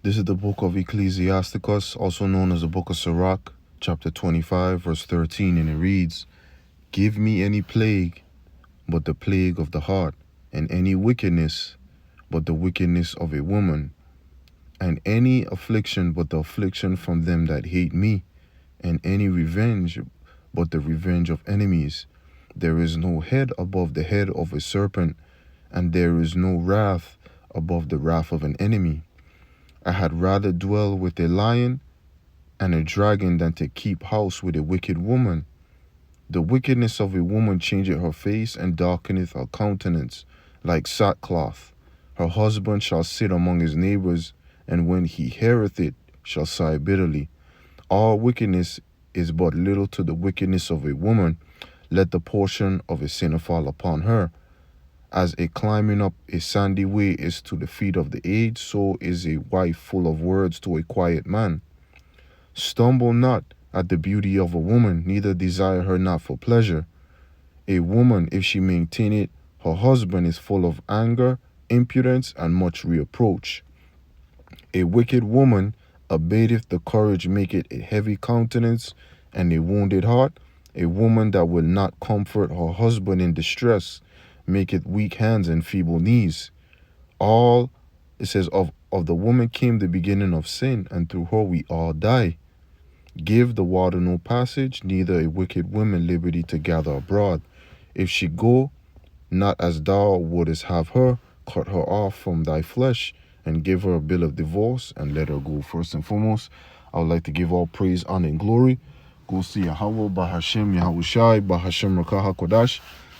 This is the book of Ecclesiasticus, also known as the book of Sirach, chapter 25, verse 13, and it reads, "Give me any plague but the plague of the heart, and any wickedness but the wickedness of a woman, and any affliction but the affliction from them that hate me, and any revenge but the revenge of enemies. There is no head above the head of a serpent, and there is no wrath above the wrath of an enemy. I had rather dwell with a lion and a dragon than to keep house with a wicked woman. The wickedness of a woman changeth her face, and darkeneth her countenance like sackcloth. Her husband shall sit among his neighbors, and when he heareth it, shall sigh bitterly. All wickedness is but little to the wickedness of a woman. Let the portion of a sinner fall upon her. As a climbing up a sandy way is to the feet of the aged, so is a wife full of words to a quiet man. Stumble not at the beauty of a woman, neither desire her not for pleasure. A woman, if she maintain it, her husband is full of anger, impudence, and much reproach. A wicked woman abateth the courage, maketh a heavy countenance and a wounded heart. A woman that will not comfort her husband in distress maketh weak hands and feeble knees. All, it says, of the woman came the beginning of sin, and through her we all die. Give the water no passage, neither a wicked woman liberty to gather abroad. If she go not as thou wouldest have her, cut her off from thy flesh, and give her a bill of divorce, and let her go. First and foremost, I would like to give all praise, honor, and glory goes to Yahweh, Bahashem, Yahushai, Bahashem, Rakah HaKodash.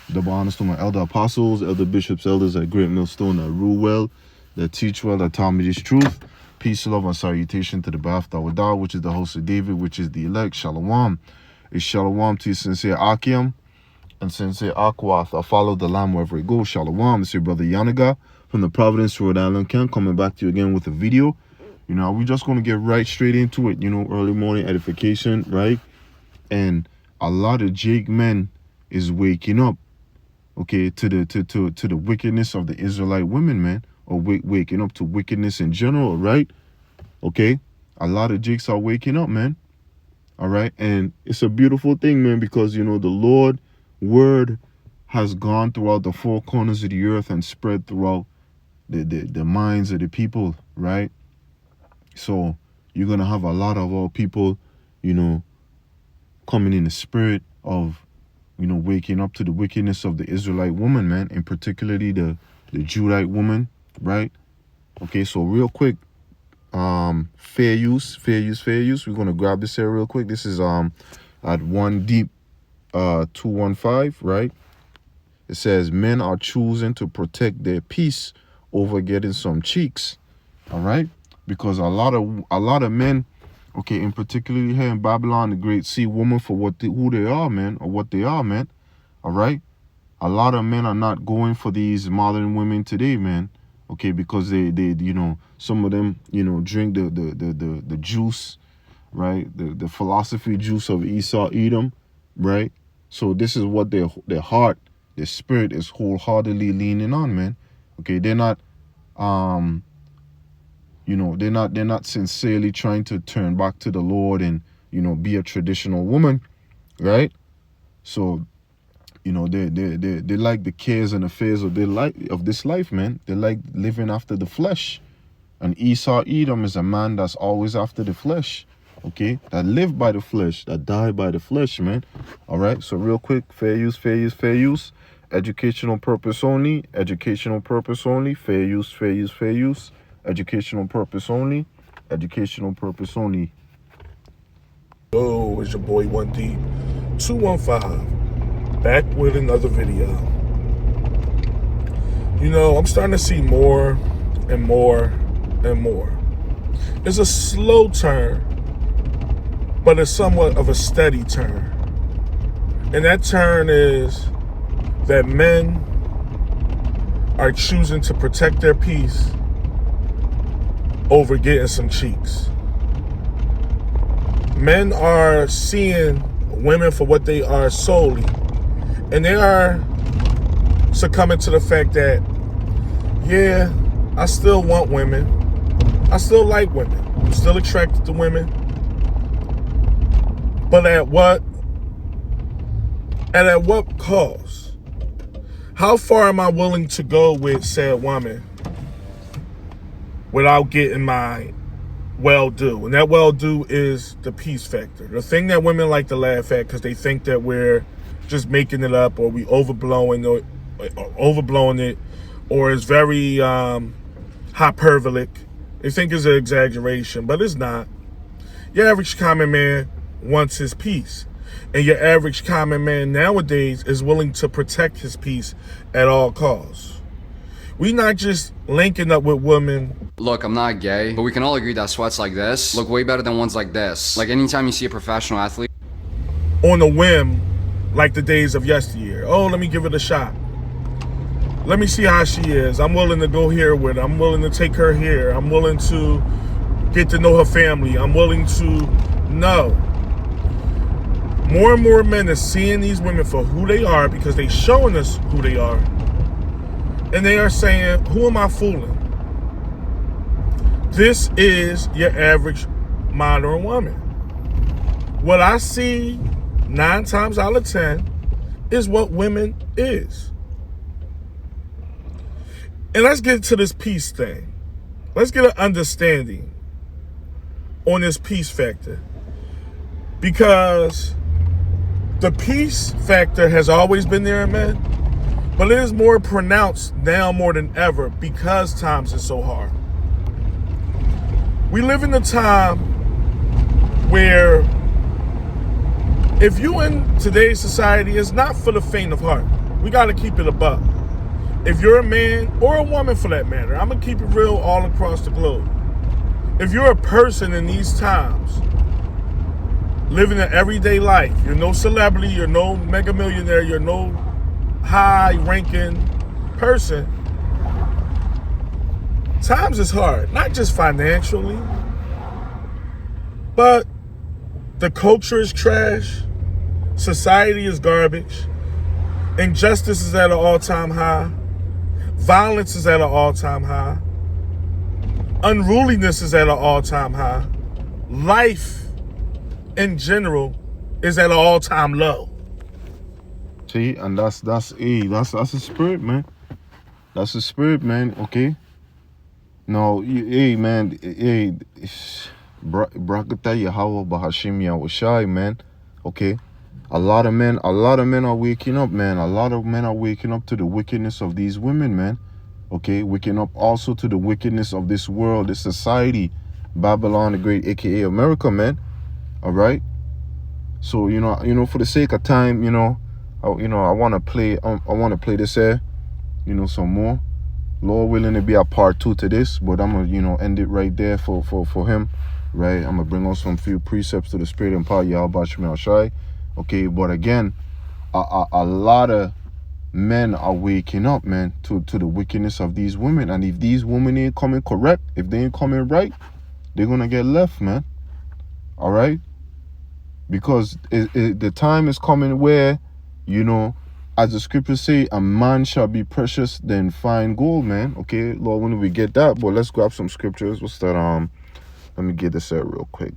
Double honors to my elder apostles, elder bishops, elders at Great Millstone that rule well, that teach well, that taught me this truth. Peace, love, and salutation to the Ba'ath Dawadah, which is the host of David, which is the elect. Shalom. It's shalom to sincere Akim and sincere Akwath. I follow the Lamb wherever it goes. Shalom. It's your brother Yanaga from the Providence, Rhode Island camp, coming back to you again with a video. We're just going to get right straight into it. Early morning edification, right? And a lot of Jake men is waking up, okay, to the wickedness of the Israelite women, man, or waking up to wickedness in general, right? Okay, a lot of Jakes are waking up, man. All right, and it's a beautiful thing, man, because the Lord word has gone throughout the four corners of the earth and spread throughout the minds of the people, right? So you're gonna have a lot of our people, coming in the spirit of waking up to the wickedness of the Israelite woman, man, and particularly the Judite woman, right? Okay, so real quick, fair use. We're gonna grab this here real quick. This is at 1 Deep 215, right? It says men are choosing to protect their peace over getting some cheeks, all right? Because a lot of men, okay, in particularly here in Babylon the Great, see women for who they are, man, or what they are, man. All right, a lot of men are not going for these modern women today, man. Okay, because they some of them drink the juice, right? The philosophy juice of Esau, Edom, right? So this is what their heart, their spirit is wholeheartedly leaning on, man. Okay, they're not they're not sincerely trying to turn back to the Lord and be a traditional woman, right? So they like the cares and affairs of this life, man. They like living after the flesh. And Esau Edom is a man that's always after the flesh, okay? That live by the flesh, that die by the flesh, man. All right, so real quick, fair use. Educational purpose only, fair use. Educational purpose only. Hello, it's your boy 1 Deep 215, back with another video. I'm starting to see more and more. It's a slow turn, but it's somewhat of a steady turn. And that turn is that men are choosing to protect their peace over getting some cheeks. Men are seeing women for what they are solely, and they are succumbing to the fact that, yeah, I still want women. I still like women. I'm still attracted to women. But at what cost? How far am I willing to go with said woman without getting my well-due? And that well-due is the peace factor. The thing that women like to laugh at because they think that we're just making it up, or we overblowing it, or it's very hyperbolic. They think it's an exaggeration, but it's not. Your average common man wants his peace. And your average common man nowadays is willing to protect his peace at all costs. We not just linking up with women. Look, I'm not gay, but we can all agree that sweats like this look way better than ones like this. Like anytime you see a professional athlete On a whim, like the days of yesteryear. Oh, let me give it a shot. Let me see how she is. I'm willing to go here with her. I'm willing to take her here. I'm willing to get to know her family. I'm willing to know. More and more men are seeing these women for who they are because they're showing us who they are. And they are saying, who am I fooling? This is your average modern woman. What I see 9 times out of 10 is what women is. And let's get to this peace thing. Let's get an understanding on this peace factor. Because the peace factor has always been there in men, but it is more pronounced now more than ever because times are so hard. We live in a time where if you in today's society, it's not for the faint of heart. We got to keep it above. If you're a man or a woman for that matter, I'm going to keep it real all across the globe. If you're a person in these times, living an everyday life, you're no celebrity, you're no mega millionaire, you're no high-ranking person, times is hard, not just financially, but the culture is trash, society is garbage, injustice is at an all-time high, violence is at an all-time high, unruliness is at an all-time high, life in general is at an all-time low. See, and that's the spirit, man. That's the spirit, man. Okay. No, hey, man. Hey, Brakata Yahweh Bahashim Yahushai, man. Okay. A lot of men are waking up, man. A lot of men are waking up to the wickedness of these women, man. Okay, waking up also to the wickedness of this world, this society, Babylon the Great, aka America, man. All right. So you know, for the sake of time, I want to play this here, some more. Lord willing, to be a part 2 to this, but I'm gonna, end it right there for him, right? I'm gonna bring on some few precepts to the spirit and power, Yahweh Shai. Okay, but again, a lot of men are waking up, man, to the wickedness of these women, and if these women ain't coming correct, if they ain't coming right, they're gonna get left, man. All right. Because the time is coming where, as the scriptures say, a man shall be precious than fine gold, man. Okay, Lord, when do we get that? But let's grab some scriptures. What's that? Let me get this out real quick.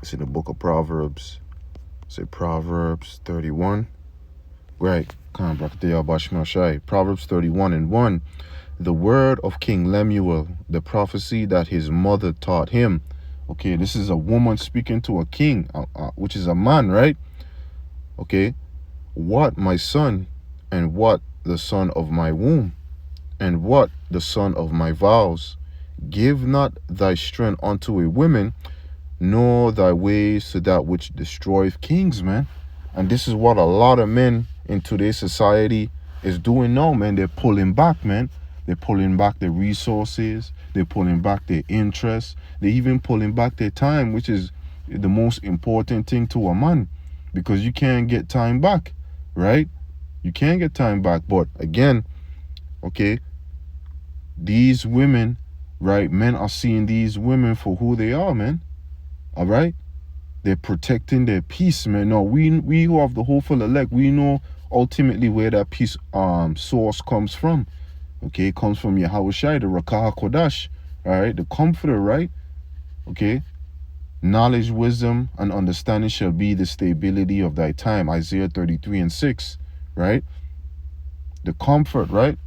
It's in the book of Proverbs. Say Proverbs 31. Right. Proverbs 31:1. The word of King Lemuel, the prophecy that his mother taught him. Okay, this is a woman speaking to a king, which is a man, right? Okay. What, my son, and what the son of my womb, and what the son of my vows? Give not thy strength unto a woman, nor thy ways to that which destroyeth kings, man. And this is what a lot of men in today's society is doing now, man. They're pulling back, man. They're pulling back their resources. They're pulling back their interests. They're even pulling back their time, which is the most important thing to a man, because you can't get time back, right? You can't get time back. But again, okay, these women, right, men are seeing these women for who they are, man. All right? They're protecting their peace, man. No, we who have the hopeful elect, we know ultimately where that peace source comes from. Okay, it comes from Yahweh Shai, the Rakah Kodash, All right, the comforter, right? Okay, knowledge, wisdom, and understanding shall be the stability of thy time. Isaiah 33:6, right? The comfort, right?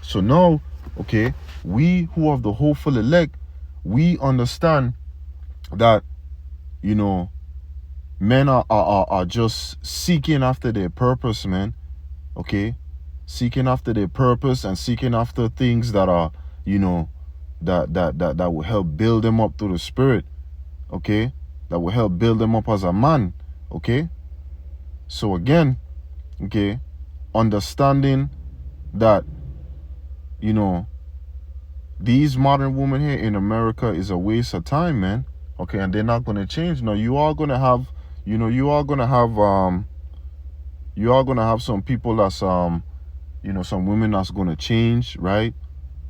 So now, okay, we who have the hopeful elect, we understand that, you know, men are just seeking after their purpose, man. Okay, seeking after their purpose and seeking after things that are, you know, that will help build them up through the spirit. Okay, that will help build them up as a man. Okay, so again, okay, understanding that, you know, these modern women here in America is a waste of time, man. Okay, and they're not gonna change. No, you are gonna have, you know, you are gonna have some people that's you know, some women that's gonna change, right?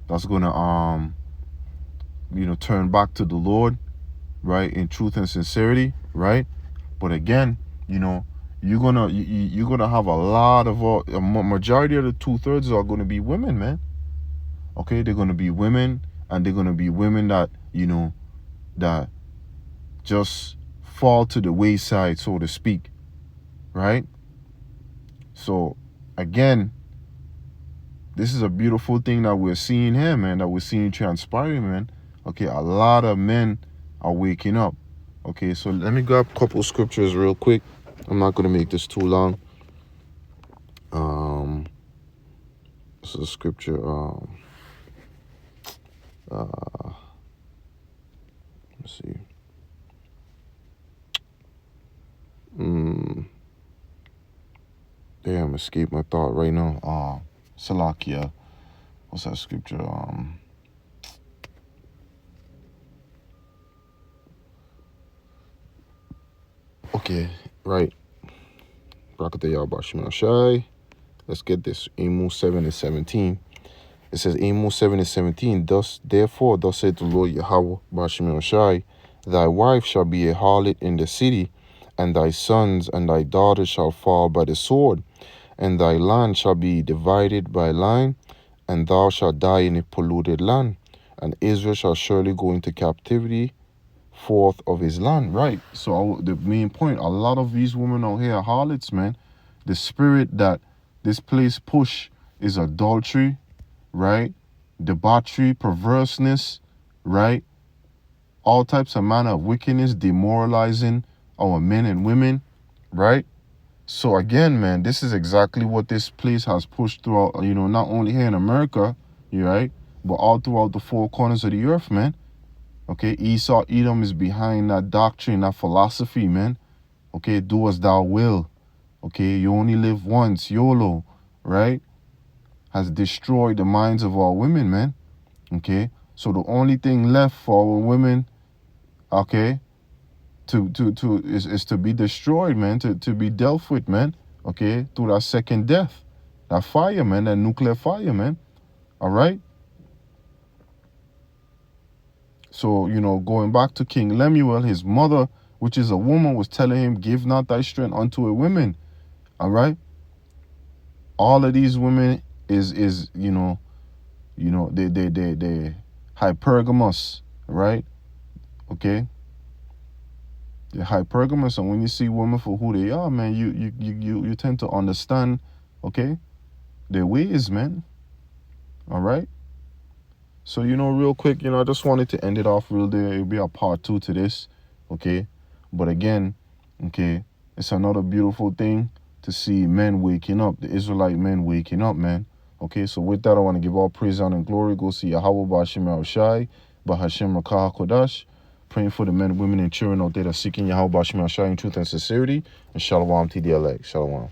That's gonna you know, turn back to the Lord, right, in truth and sincerity, right? But again, you know, you're gonna have a lot of a majority of the 2/3 are gonna be women, man. Okay, they're gonna be women, and they're gonna be women that, you know, that just fall to the wayside, so to speak, right? So again, this is a beautiful thing that we're seeing here, man, that we're seeing transpiring, man. Okay, a lot of men are waking up. Okay, so let me grab a couple scriptures real quick. I'm not gonna make this too long. This is a scripture. Let's see. Damn, escaped my thought right now. Salakia. What's that scripture? Okay, right. Let's get this. Amos 7:17. It says, Amos 7:17. Therefore, thus saith the Lord Yahweh Bashim Shai, thy wife shall be a harlot in the city, and thy sons and thy daughters shall fall by the sword, and thy land shall be divided by line, and thou shalt die in a polluted land, and Israel shall surely go into captivity forth of his land. Right. So the main point, a lot of these women out here are harlots, man. The spirit that this place push is adultery, right? Debauchery, perverseness, right? All types of manner of wickedness, demoralizing our men and women, right? So again, man, this is exactly what this place has pushed throughout, you know, not only here in America, right, but all throughout the four corners of the earth, man. Okay, Esau, Edom is behind that doctrine, that philosophy, man. Okay, do as thou will. Okay, you only live once, YOLO, right? Has destroyed the minds of our women, man. Okay, so the only thing left for our women, okay, is to be destroyed, man, to be dealt with, man. Okay, through that second death, that fire, man, that nuclear fire, man. All right. So, you know, going back to King Lemuel, his mother, which is a woman, was telling him, give not thy strength unto a woman. All right. All of these women is you know, they hypergamous, right? Okay. They're hypergamous, and when you see women for who they are, man, you tend to understand, okay, their ways, man. All right. So, you know, real quick, you know, I just wanted to end it off real there. It'll be a part 2 to this, okay? But again, okay, it's another beautiful thing to see men waking up, the Israelite men waking up, man. Okay, so with that, I want to give all praise, honor, and glory. Go see Yahweh Bashim Shai, Bahashim Rakah Kodash. Praying for the men, women, and children out there that are seeking Yahweh Bashim Shai in truth and sincerity. And Shalom TDLX. Shalom.